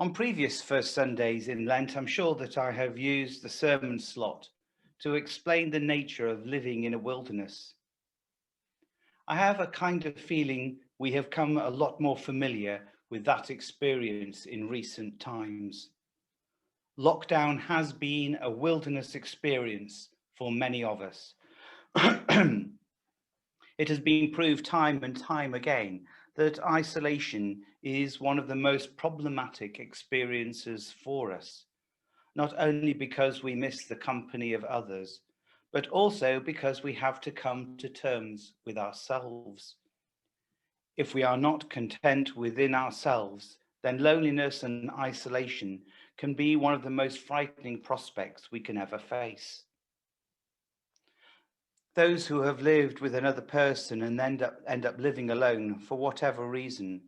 On previous First Sundays in Lent, I'm sure that I have used the sermon slot to explain the nature of living in a wilderness. I have a kind of feeling we have come a lot more familiar with that experience in recent times. Lockdown has been a wilderness experience for many of us. It has been proved time and time again that isolation is one of the most problematic experiences for us, not only because we miss the company of others, but also because we have to come to terms with ourselves. If we are not content within ourselves, then loneliness and isolation can be one of the most frightening prospects we can ever face. Those who have lived with another person and end up living alone for whatever reason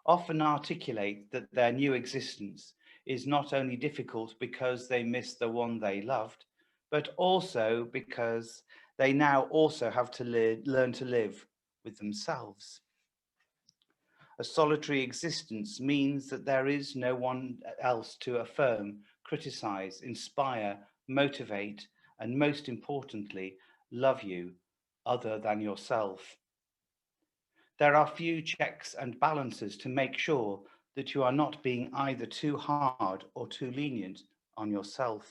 often articulate that their new existence is not only difficult because they miss the one they loved, but also because they now also have to learn to live with themselves. A solitary existence means that there is no one else to affirm, criticize, inspire, motivate, and most importantly, love you other than yourself. There are few checks and balances to make sure that you are not being either too hard or too lenient on yourself.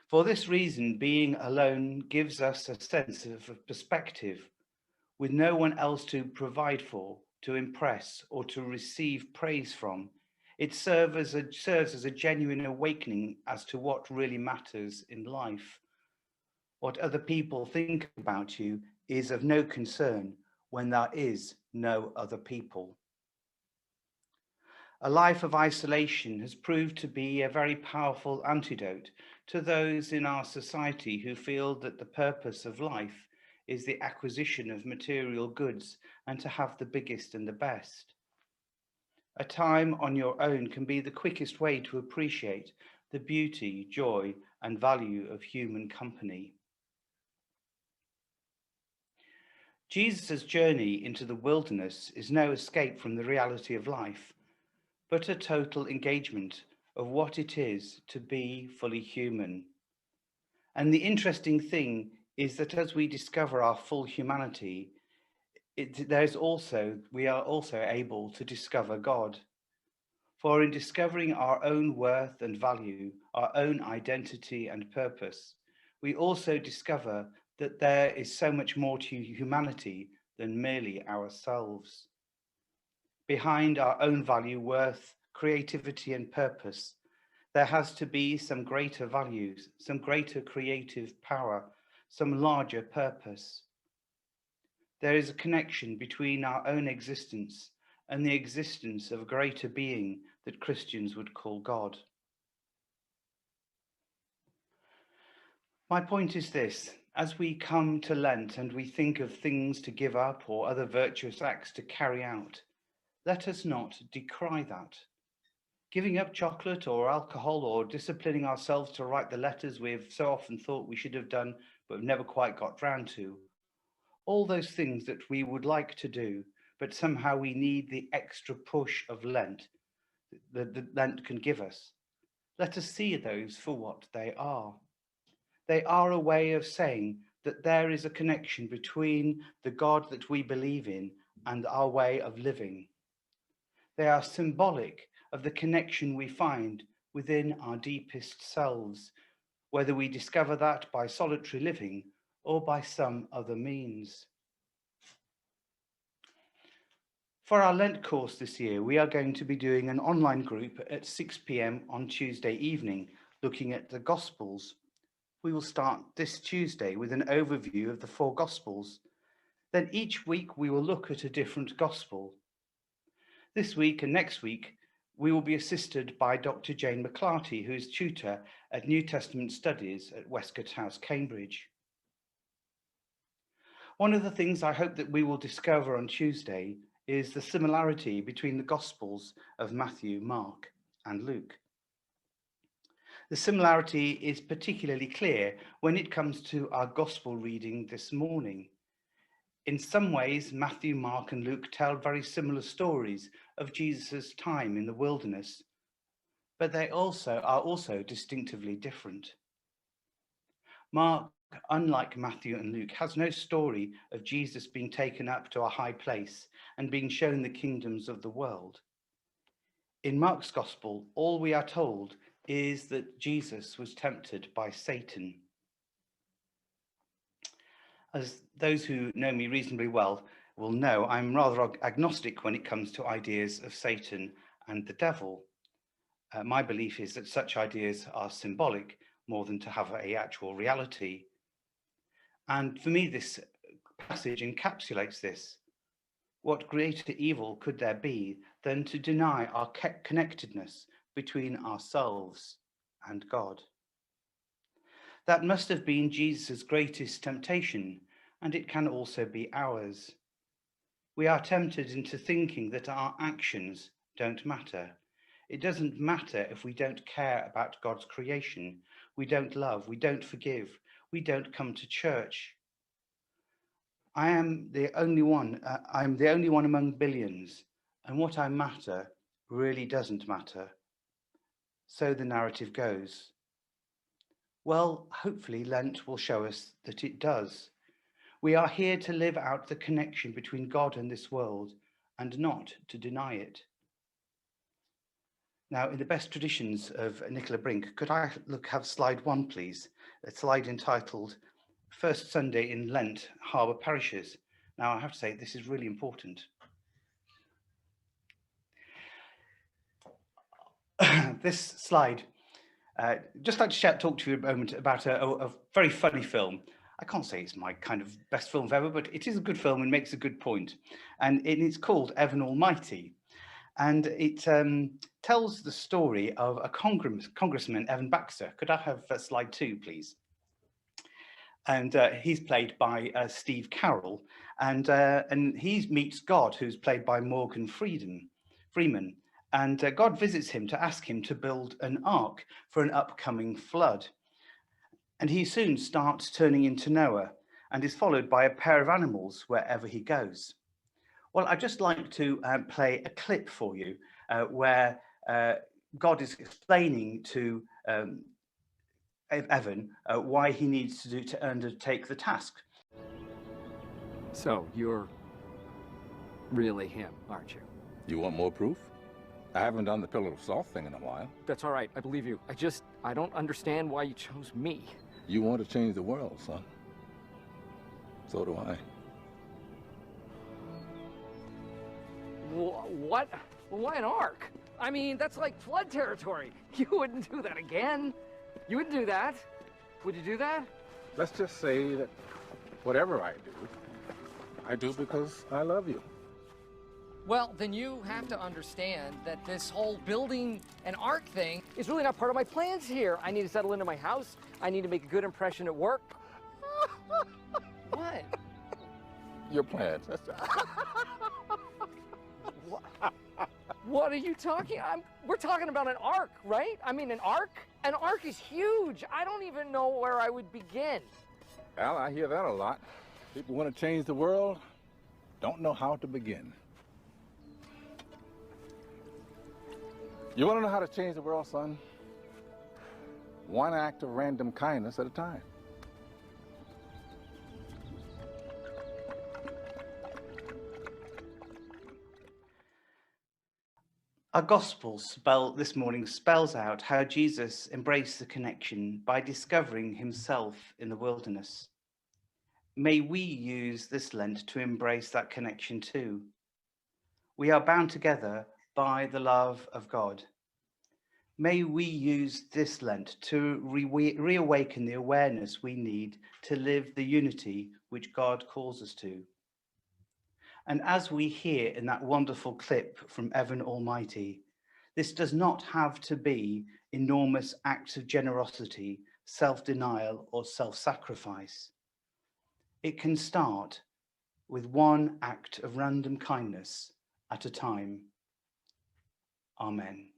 For this reason, being alone gives us a sense of perspective. With no one else to provide for, to impress, or to receive praise from, it serves as a genuine awakening as to what really matters in life. What other people think about you is of no concern when there is no other people. A life of isolation has proved to be a very powerful antidote to those in our society who feel that the purpose of life is the acquisition of material goods and to have the biggest and the best. A time on your own can be the quickest way to appreciate the beauty, joy, and value of human company. Jesus' journey into the wilderness is no escape from the reality of life, but a total engagement of what it is to be fully human. And the interesting thing is that as we discover our full humanity, we are also able to discover God. For in discovering our own worth and value, our own identity and purpose, we also discover that there is so much more to humanity than merely ourselves. Behind our own value, worth, creativity, and purpose, there has to be some greater values, some greater creative power, some larger purpose. There is a connection between our own existence and the existence of a greater being that Christians would call God. My point is this: as we come to Lent and we think of things to give up or other virtuous acts to carry out, let us not decry that. Giving up chocolate or alcohol or disciplining ourselves to write the letters we've so often thought we should have done but never quite got round to, all those things that we would like to do, but somehow we need the extra push of Lent that Lent can give us. Let us see those for what they are. They are a way of saying that there is a connection between the God that we believe in and our way of living. They are symbolic of the connection we find within our deepest selves, whether we discover that by solitary living or by some other means. For our Lent course this year, we are going to be doing an online group at 6 p.m. on Tuesday evening, looking at the Gospels. We will start this Tuesday with an overview of the 4 Gospels. Then each week we will look at a different Gospel. This week and next week, we will be assisted by Dr. Jane McClarty, who is tutor at New Testament Studies at Westcott House, Cambridge. One of the things I hope that we will discover on Tuesday is the similarity between the Gospels of Matthew, Mark, and Luke. The similarity is particularly clear when it comes to our Gospel reading this morning. In some ways, Matthew, Mark, and Luke tell very similar stories of Jesus' time in the wilderness, but they are also distinctively different. Mark, unlike Matthew and Luke, has no story of Jesus being taken up to a high place and being shown the kingdoms of the world. In Mark's Gospel, all we are told is that Jesus was tempted by Satan. As those who know me reasonably well will know, I'm rather agnostic when it comes to ideas of Satan and the devil. My belief is that such ideas are symbolic more than to have an actual reality. And for me, this passage encapsulates this. What greater evil could there be than to deny our connectedness between ourselves and God? That must have been Jesus' greatest temptation, and it can also be ours. We are tempted into thinking that our actions don't matter. It doesn't matter if we don't care about God's creation, we don't love, we don't forgive, we don't come to church. I'm the only one among billions, and what I matter really doesn't matter. So the narrative goes. Well, hopefully Lent will show us that it does. We are here to live out the connection between God and this world, and not to deny it. Now, in the best traditions of Nicola Brink, could I have slide 1, please? A slide entitled First Sunday in Lent, Harbour Parishes. Now, I have to say, this is really important. This slide, just like to talk to you a moment about a very funny film. I can't say it's my kind of best film ever, but it is a good film and makes a good point. And it's called Evan Almighty. And it tells the story of a Congressman, Evan Baxter. Could I have slide 2, please? And he's played by Steve Carroll, and he meets God, who's played by Morgan Freeman. And God visits him to ask him to build an ark for an upcoming flood. And he soon starts turning into Noah and is followed by a pair of animals wherever he goes. Well, I'd just like to play a clip for you where God is explaining to Evan why he needs to undertake the task. So you're really him, aren't you? You want more proof? I haven't done the pillar of salt thing in a while. That's all right, I believe you. I don't understand why you chose me. You want to change the world, son. So do I. What? Why an ark? I mean, that's like flood territory. You wouldn't do that again. You wouldn't do that. Would you do that? Let's just say that whatever I do because I love you. Well, then you have to understand that this whole building an ark thing is really not part of my plans here. I need to settle into my house. I need to make a good impression at work. What? Your plans. What are you talking? We're talking about an ark, right? I mean, an ark? An ark is huge. I don't even know where I would begin. Al, I hear that a lot. People want to change the world, don't know how to begin. You want to know how to change the world, son? One act of random kindness at a time. Our gospel this morning spells out how Jesus embraced the connection by discovering himself in the wilderness. May we use this Lent to embrace that connection too. We are bound together by the love of God. May we use this Lent to reawaken the awareness we need to live the unity which God calls us to. And as we hear in that wonderful clip from Evan Almighty, this does not have to be enormous acts of generosity, self-denial, or self-sacrifice. It can start with one act of random kindness at a time. Amen.